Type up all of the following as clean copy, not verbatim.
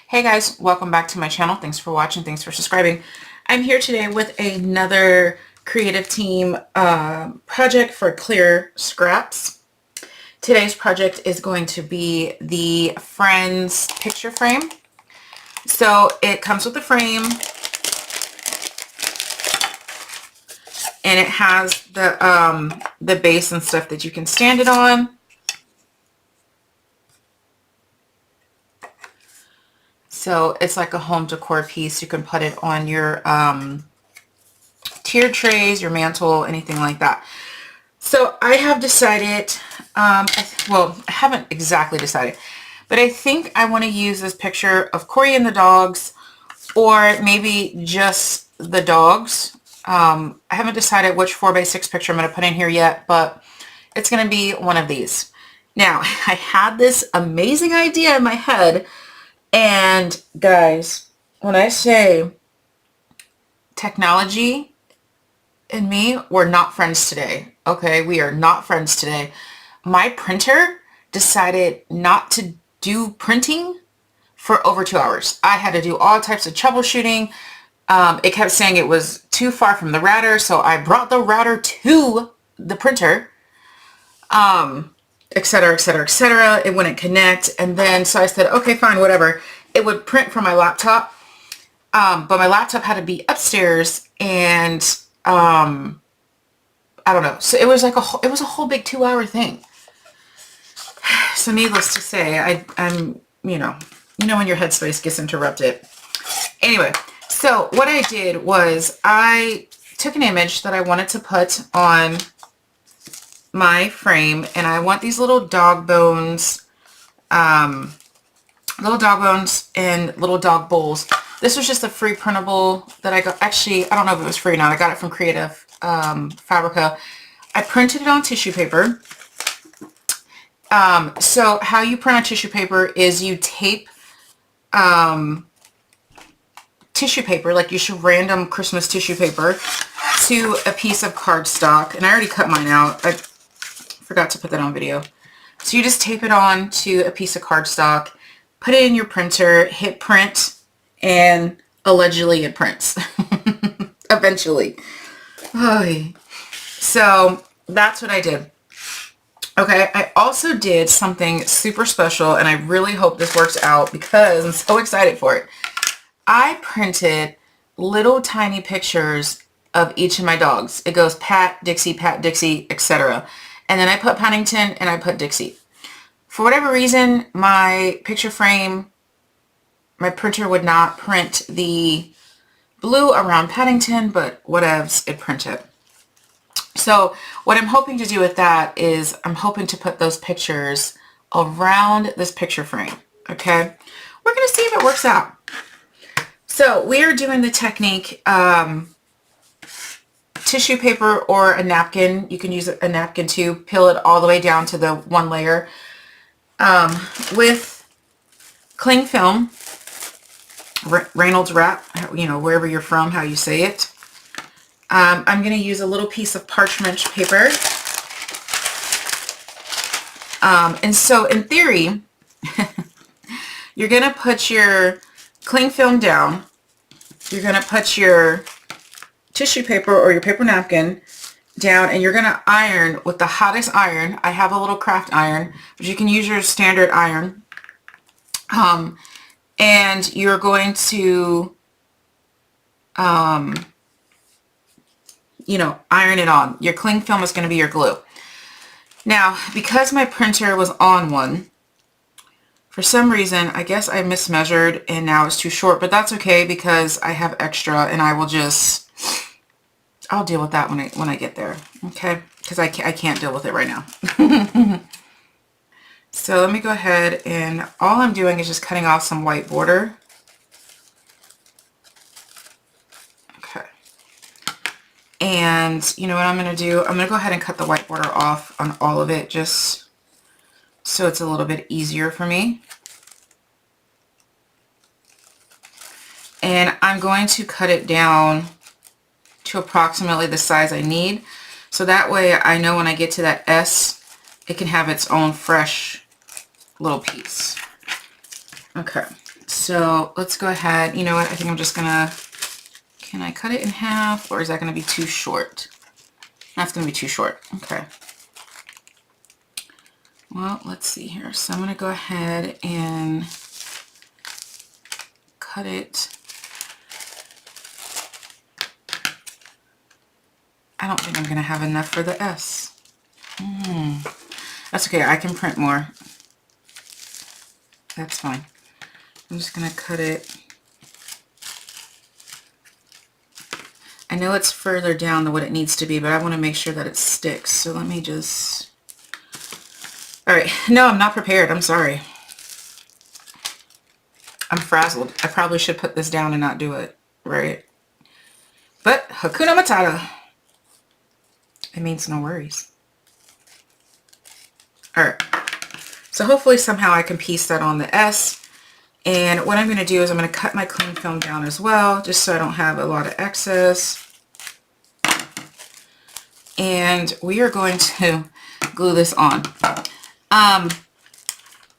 Hey guys, welcome back to my channel. Thanks for watching. Thanks for subscribing. I'm here today with another creative team project for clear scraps. Today's project is going to be the Friends picture frame. So it comes with a frame and it has the base and stuff that you can stand it on. So it's like a home decor piece. You can put it on your tiered trays, your mantle, anything like that. So I have decided, well, I haven't exactly decided, but I think I want to use this picture of Corey and the dogs, or maybe just the dogs. I haven't decided which 4x6 picture I'm going to put in here yet, but it's going to be one of these. Now, I had this amazing idea in my head, and guys, when I say technology and me, we're not friends today. Okay, we are not friends today. My printer decided not to do printing for over 2 hours. I had to do all types of troubleshooting. It kept saying it was too far from the router, so I brought the router to the printer, etc., etc., etc. It wouldn't connect, and then so I said, okay, fine, whatever. It would print from my laptop, but my laptop had to be upstairs, and I don't know. So it was like it was a whole big 2-hour thing. So needless to say, I'm, you know when your headspace gets interrupted. Anyway, so what I did was I took an image that I wanted to put on my frame, and I want these little dog bones, and little dog bowls. This was just a free printable that I got. Actually, I don't know if it was free or not. I got it from Creative Fabrica. I printed it on tissue paper. So how you print on tissue paper is you tape tissue paper, like you should random Christmas tissue paper, to a piece of cardstock. And I already cut mine out. I forgot to put that on video. So you just tape it on to a piece of cardstock, put it in your printer, hit print, and allegedly it prints. Eventually. Oh, so that's what I did. Okay, I also did something super special, and I really hope this works out because I'm so excited for it. I printed little tiny pictures of each of my dogs. It goes Pat, Dixie, etc. And then I put Paddington and I put Dixie. For whatever reason, my picture frame, my printer would not print the blue around Paddington, but whatevs, it printed. So what I'm hoping to do with that is I'm hoping to put those pictures around this picture frame. Okay, we're going to see if it works out. So we are doing the technique, tissue paper or a napkin. You can use a napkin to peel it all the way down to the one layer, with cling film, Reynolds wrap, wherever you're from, how you say it. I'm going to use a little piece of parchment paper. And so in theory, you're going to put your cling film down. You're going to put your tissue paper or your paper napkin down, and you're going to iron with the hottest iron. I have a little craft iron, but you can use your standard iron. And you're going to, iron it on. Your cling film is going to be your glue. Now, because my printer was on one, for some reason, I guess I mismeasured and now it's too short, but that's okay because I have extra, and I will just, I'll deal with that when I get there, okay? Because I can't deal with it right now. So let me go ahead, and all I'm doing is just cutting off some white border. Okay. And you know what I'm going to do? I'm going to go ahead and cut the white border off on all of it, just so it's a little bit easier for me. And I'm going to cut it down to approximately the size I need. So that way I know when I get to that S, it can have its own fresh little piece. Okay. So let's go ahead. You know what? I think I'm just gonna, can I cut it in half, or is that gonna be too short? That's gonna be too short. Okay. Well, let's see here. So I'm gonna go ahead and cut it. I don't think I'm gonna have enough for the S. That's okay, I can print more. That's fine. I'm just gonna cut it. I know it's further down than what it needs to be, but I want to make sure that it sticks. So let me just... All right. No, I'm not prepared. I'm sorry. I'm frazzled. I probably should put this down and not do it, right? But Hakuna Matata. It means no worries. All right. So hopefully somehow I can piece that on the S. And what I'm going to do is I'm going to cut my cling film down as well, just so I don't have a lot of excess. And we are going to glue this on. I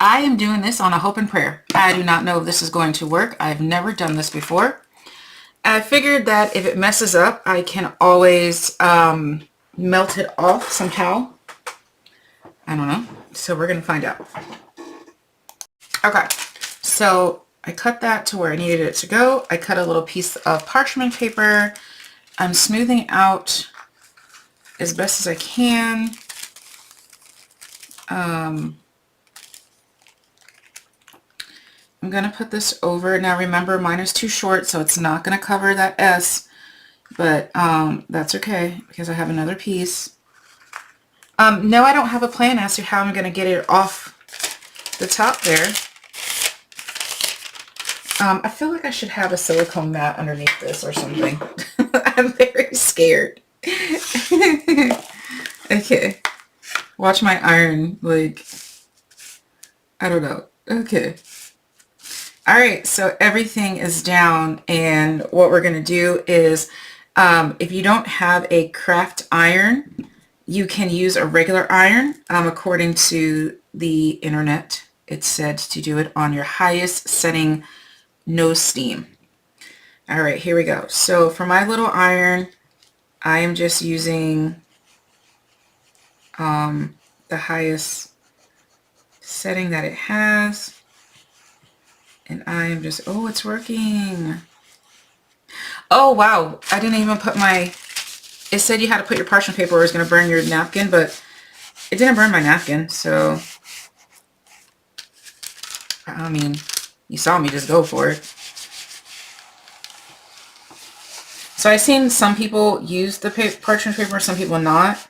am doing this on a hope and prayer. I do not know if this is going to work. I've never done this before. I figured that if it messes up, I can always melt it off somehow. I don't know. So we're going to find out. Okay. So I cut that to where I needed it to go. I cut a little piece of parchment paper. I'm smoothing out as best as I can. I'm going to put this over. Now remember, mine is too short, so it's not going to cover that S, but that's okay because I have another piece. No, I don't have a plan as to how I'm going to get it off the top there. I feel like I should have a silicone mat underneath this or something. I'm very scared. Okay. Watch my iron, like, I don't know. Okay. All right, so everything is down, and what we're going to do is, if you don't have a craft iron, you can use a regular iron. According to the internet, it said to do it on your highest setting, no steam. All right, here we go. So for my little iron, I am just using the highest setting that it has. And I am just, oh, it's working. Oh, wow. I didn't even put my, it said you had to put your parchment paper or it was going to burn your napkin, but it didn't burn my napkin. So, I mean, you saw me just go for it. So I've seen some people use the parchment paper, some people not.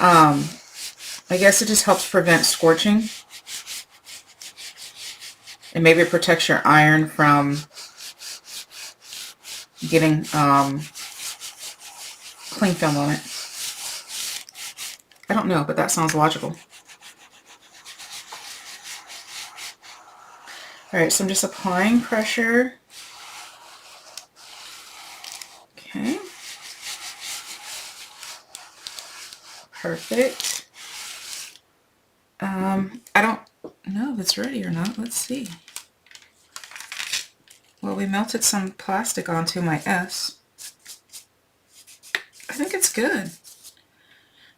I guess it just helps prevent scorching. And maybe it protects your iron from getting cling film on it. I don't know, but that sounds logical. All right, so I'm just applying pressure. Okay. Perfect. I don't know if it's ready or not. Let's see. Well, we melted some plastic onto my S. I think it's good.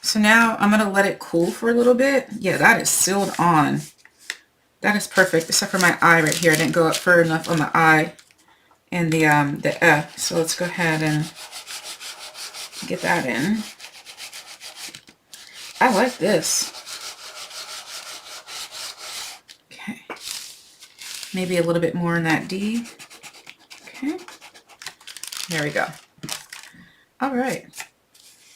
So now I'm going to let it cool for a little bit. Yeah, that is sealed on. That is perfect, except for my eye right here. I didn't go up far enough on the eye and the F. So let's go ahead and get that in. I like this. Okay. Maybe a little bit more in that D. Okay. There we go. All right.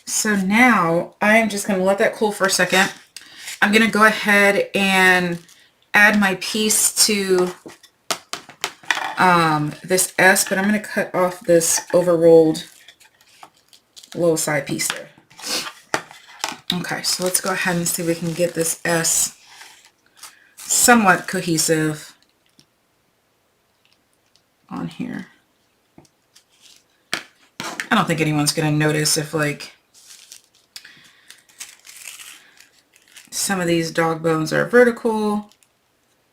So now I'm just going to let that cool for a second. I'm going to go ahead and add my piece to this S, but I'm going to cut off this overrolled little side piece there. Okay, so let's go ahead and see if we can get this S somewhat cohesive on here. I don't think anyone's going to notice if, like, some of these dog bones are vertical.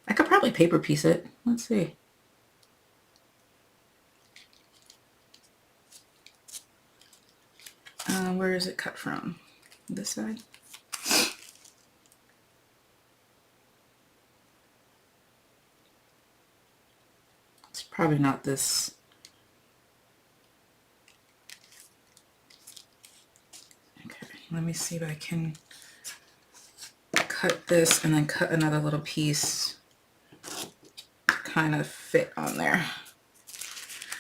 I could probably paper piece it. Let's see. is it cut from? This side? It's probably not this. Okay, let me see if I can cut this and then cut another little piece to kind of fit on there.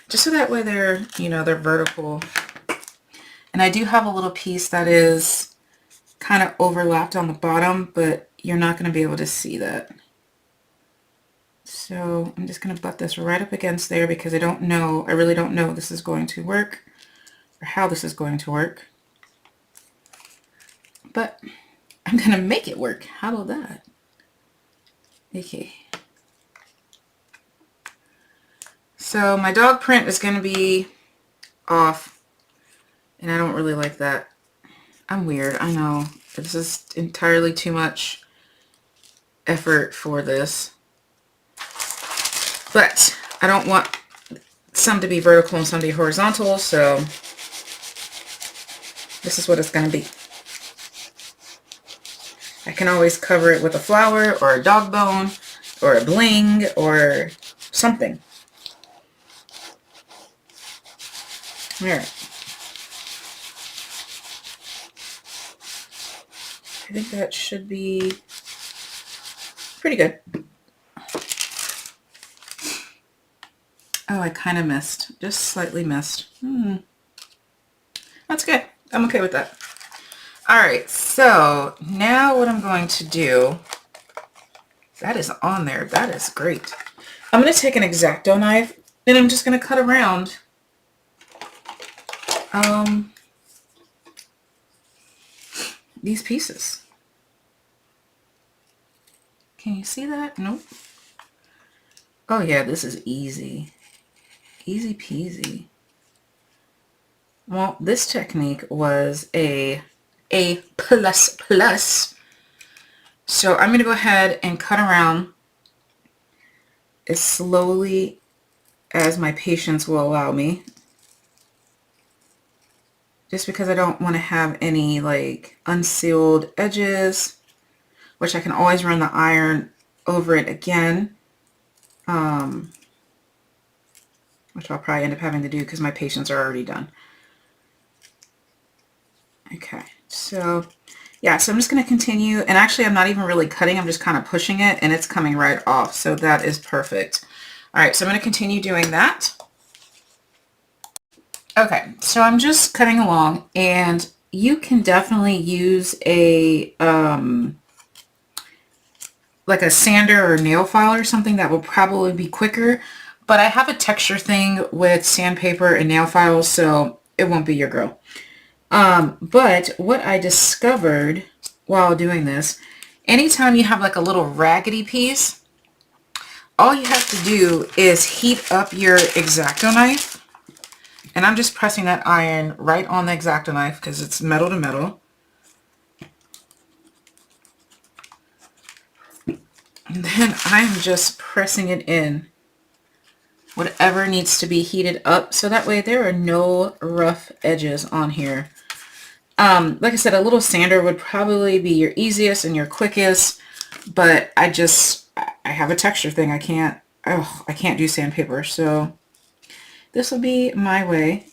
Just so that way they're, you know, they're vertical. And I do have a little piece that is kind of overlapped on the bottom, but you're not going to be able to see that. So I'm just going to butt this right up against there because I don't know, I really don't know if this is going to work or how this is going to work. But I'm going to make it work. How about that? Okay. So my dog print is going to be off, and I don't really like that. I'm weird, I know. This is entirely too much effort for this. But I don't want some to be vertical and some to be horizontal, so this is what it's going to be. I can always cover it with a flower or a dog bone or a bling or something. Alright. I think that should be pretty good. Oh, I kind of missed. Just slightly missed. That's good. I'm okay with that. Alright, so now what I'm going to do, that is on there. That is great. I'm going to take an X-Acto knife and I'm just going to cut around these pieces. Can you see that? Nope. Oh yeah, this is easy. Easy peasy. Well, this technique was a plus. So I'm going to go ahead and cut around as slowly as my patience will allow me. Just because I don't want to have any like unsealed edges, which I can always run the iron over it again. Which I'll probably end up having to do because my patients are already done. Okay, so yeah, so I'm just going to continue, and actually I'm not even really cutting, I'm just kind of pushing it and it's coming right off, so that is perfect. All right, so I'm going to continue doing that. Okay, so I'm just cutting along, and you can definitely use a like a sander or nail file or something that will probably be quicker, but I have a texture thing with sandpaper and nail files, so it won't be your girl. But what I discovered while doing this, anytime you have like a little raggedy piece, all you have to do is heat up your X-Acto knife. And I'm just pressing that iron right on the X-Acto knife because it's metal to metal. And then I'm just pressing it in, whatever needs to be heated up, so that way there are no rough edges on here. Like I said, a little sander would probably be your easiest and your quickest, but I have a texture thing. I can't do sandpaper, so this will be my way.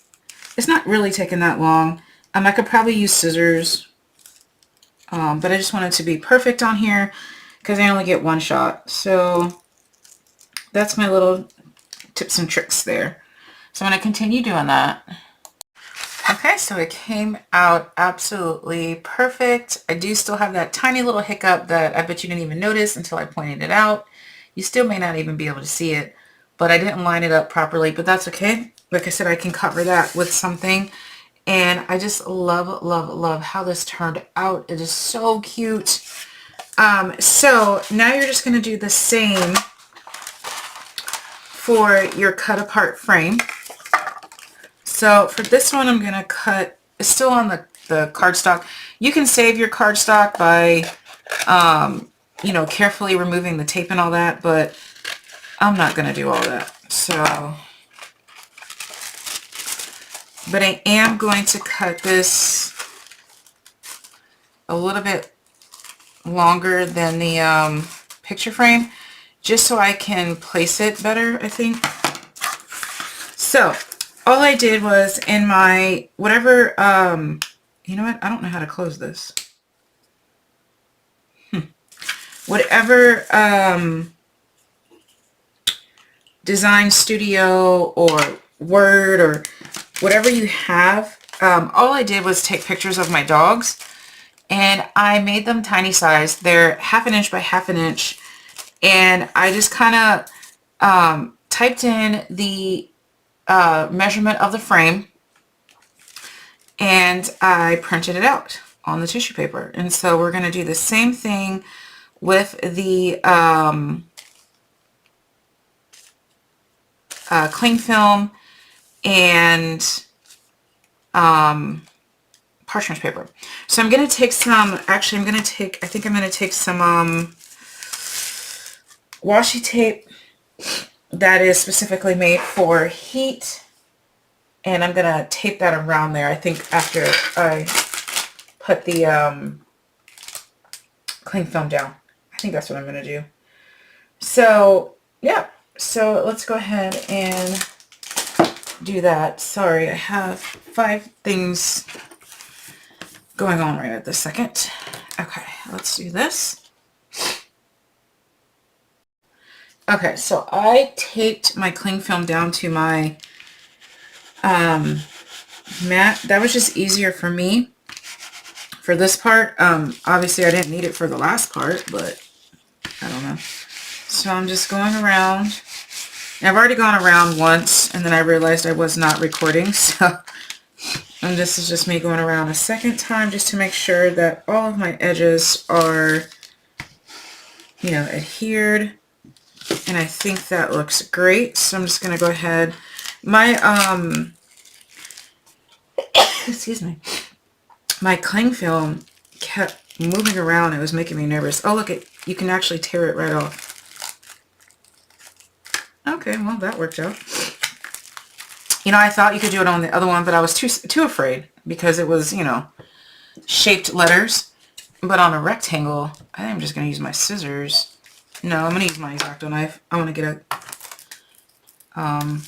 It's not really taking that long. I could probably use scissors, but I just want it to be perfect on here because I only get one shot. So that's my little tips and tricks there. So I'm going to continue doing that. Okay, so it came out absolutely perfect. I do still have that tiny little hiccup that I bet you didn't even notice until I pointed it out. You still may not even be able to see it, but I didn't line it up properly, but that's okay. Like I said, I can cover that with something. And I just love, love, love how this turned out. It is so cute. So now you're just going to do the same for your cut apart frame. So for this one, I'm going to cut, it's still on the cardstock. You can save your cardstock by, you know, carefully removing the tape and all that, but I'm not going to do all that. So, but I am going to cut this a little bit longer than the picture frame, just so I can place it better, I think. So all I did was in my whatever, you know what? I don't know how to close this. Whatever Design Studio or Word or whatever you have, all I did was take pictures of my dogs, and I made them tiny size. They're 1/2 inch by 1/2 inch, and I just kind of typed in the measurement of the frame, and I printed it out on the tissue paper. And so we're going to do the same thing with the cling film and parchment paper. So I'm going to take some, actually I'm going to take, I think I'm going to take some washi tape that is specifically made for heat, and I'm going to tape that around there, I think, after I put the cling film down. I think that's what I'm going to do. So yeah, so let's go ahead and do that. Sorry, I have 5 things going on right at this second. Okay, let's do this. Okay, so I taped my cling film down to my mat. That was just easier for me for this part. Obviously I didn't need it for the last part, but I don't know. So I'm just going around. And I've already gone around once, and then I realized I was not recording, so and this is just me going around a second time just to make sure that all of my edges are, you know, adhered. And I think that looks great. So I'm just going to go ahead. My, excuse me, my cling film kept moving around. It was making me nervous. Oh, look, you can actually tear it right off. Okay, well, that worked out. You know, I thought you could do it on the other one, but I was too afraid because it was, you know, shaped letters. But on a rectangle, I think I'm just going to use my scissors. No, I'm going to use my X-Acto knife. I want to get a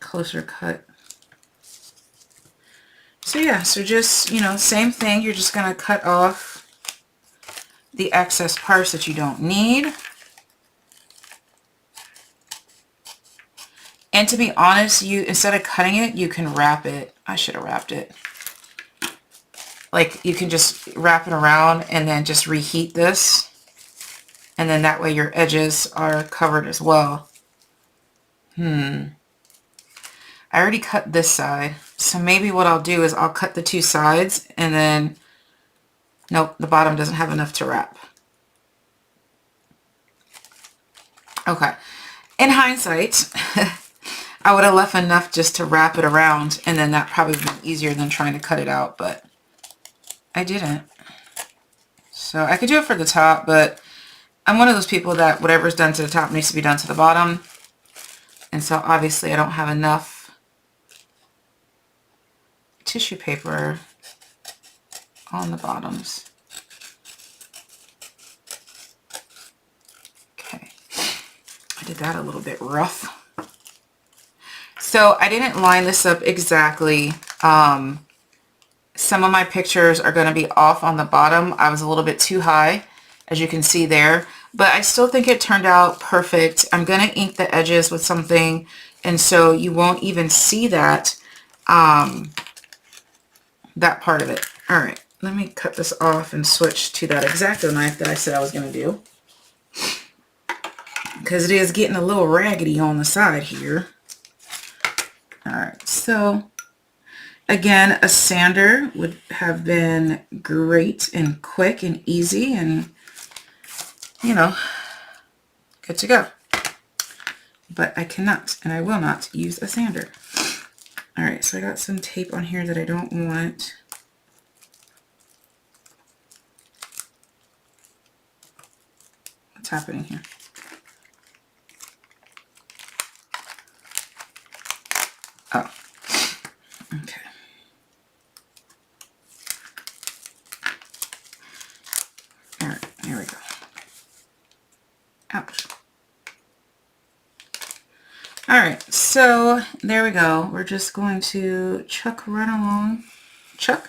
closer cut. So yeah, so just, you know, same thing. You're just going to cut off the excess parts that you don't need. And to be honest, you, instead of cutting it, you can wrap it. I should have wrapped it. Like, you can just wrap it around and then just reheat this. And then that way your edges are covered as well. I already cut this side. So maybe what I'll do is I'll cut the 2 sides and then, nope, the bottom doesn't have enough to wrap. Okay. In hindsight, I would have left enough just to wrap it around, and then that probably would have been easier than trying to cut it out, but I didn't. So I could do it for the top, but I'm one of those people that whatever's done to the top needs to be done to the bottom. And so obviously I don't have enough tissue paper on the bottoms. Okay. I did that a little bit rough. So I didn't line this up exactly. Some of my pictures are going to be off on the bottom. I was a little bit too high, as you can see there. But I still think it turned out perfect. I'm going to ink the edges with something, and so you won't even see that, that part of it. All right, let me cut this off and switch to that X-Acto knife that I said I was going to do. Because it is getting a little raggedy on the side here. All right, so again, a sander would have been great and quick and easy and, you know, good to go. But I cannot and I will not use a sander. All right, so I got some tape on here that I don't want. What's happening here? Oh, okay. There we go. Ouch. All right, so there we go. We're just going to chug right along. Chug.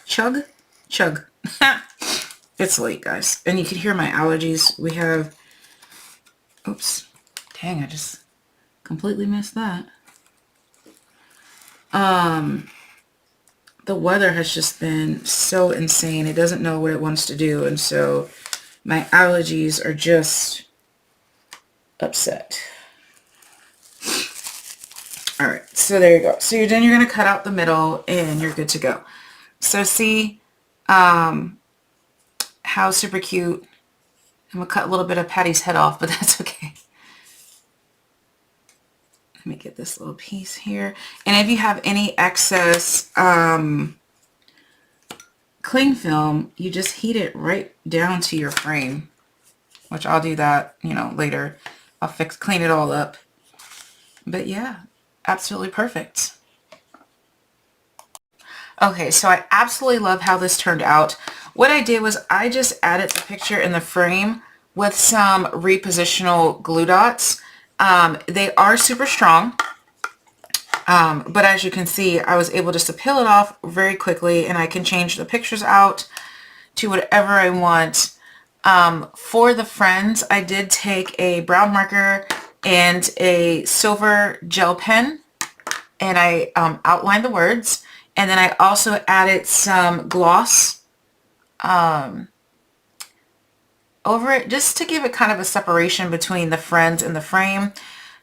It's late, guys. And you can hear my allergies. We have, oops, dang, I just completely missed that. The weather has just been so insane. It doesn't know what it wants to do. And so my allergies are just upset. All right, so there you go. So you're going to cut out the middle and you're good to go. So see how super cute. I'm going to cut a little bit of Patty's head off, but that's okay. Let me get this little piece here. And if you have any excess cling film, you just heat it right down to your frame, which I'll do that, you know, later. I'll clean it all up. But yeah, absolutely perfect. Okay, so I absolutely love how this turned out. What I did was I just added the picture in the frame with some repositional glue dots. They are super strong, but as you can see, I was able just to peel it off very quickly, and I can change the pictures out to whatever I want. For the friends, I did take a brown marker and a silver gel pen, and I outlined the words, and then I also added some gloss over it just to give it kind of a separation between the friends and the frame.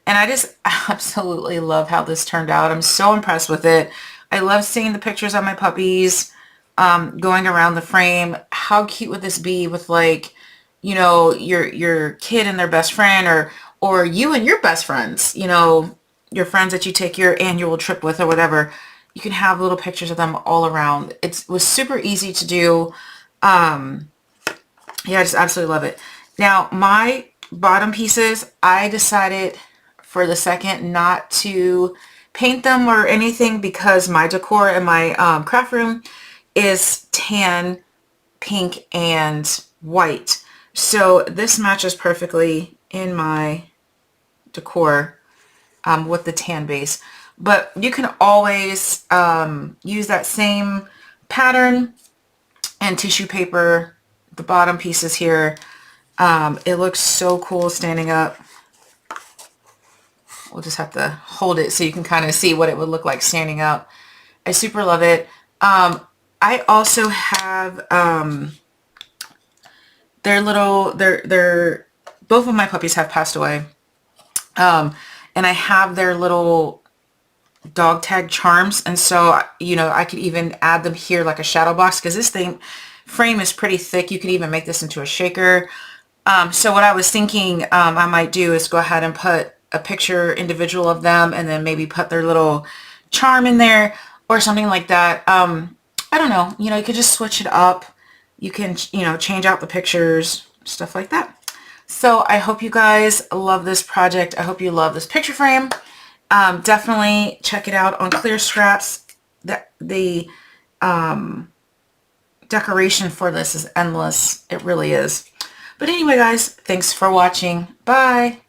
And I just absolutely love how this turned out. I'm so impressed with it. I love seeing the pictures of my puppies going around the frame. How cute would this be with, like, you know, your kid and their best friend, or you and your best friends, you know, your friends that you take your annual trip with or whatever. You can have little pictures of them all around. It was super easy to do. Yeah, I just absolutely love it. Now, my bottom pieces, I decided for the second not to paint them or anything because my decor in my craft room is tan, pink, and white. So this matches perfectly in my decor with the tan base. But you can always use that same pattern and tissue paper, the bottom pieces here. It looks so cool standing up. We'll just have to hold it so you can kind of see what it would look like standing up. I super love it. I also have both of my puppies have passed away. And I have their little dog tag charms, and so, you know, I could even add them here like a shadow box, because this frame is pretty thick. You could even make this into a shaker. So what I was thinking I might do is go ahead and put a picture individual of them, and then maybe put their little charm in there or something like that. I don't know, you know, you could just switch it up. You can, you know, change out the pictures, stuff like that. So I hope you guys love this project. I hope you love this picture frame. Definitely check it out on Clear Scraps. The decoration for this is endless. It really is. But anyway, guys, thanks for watching. Bye.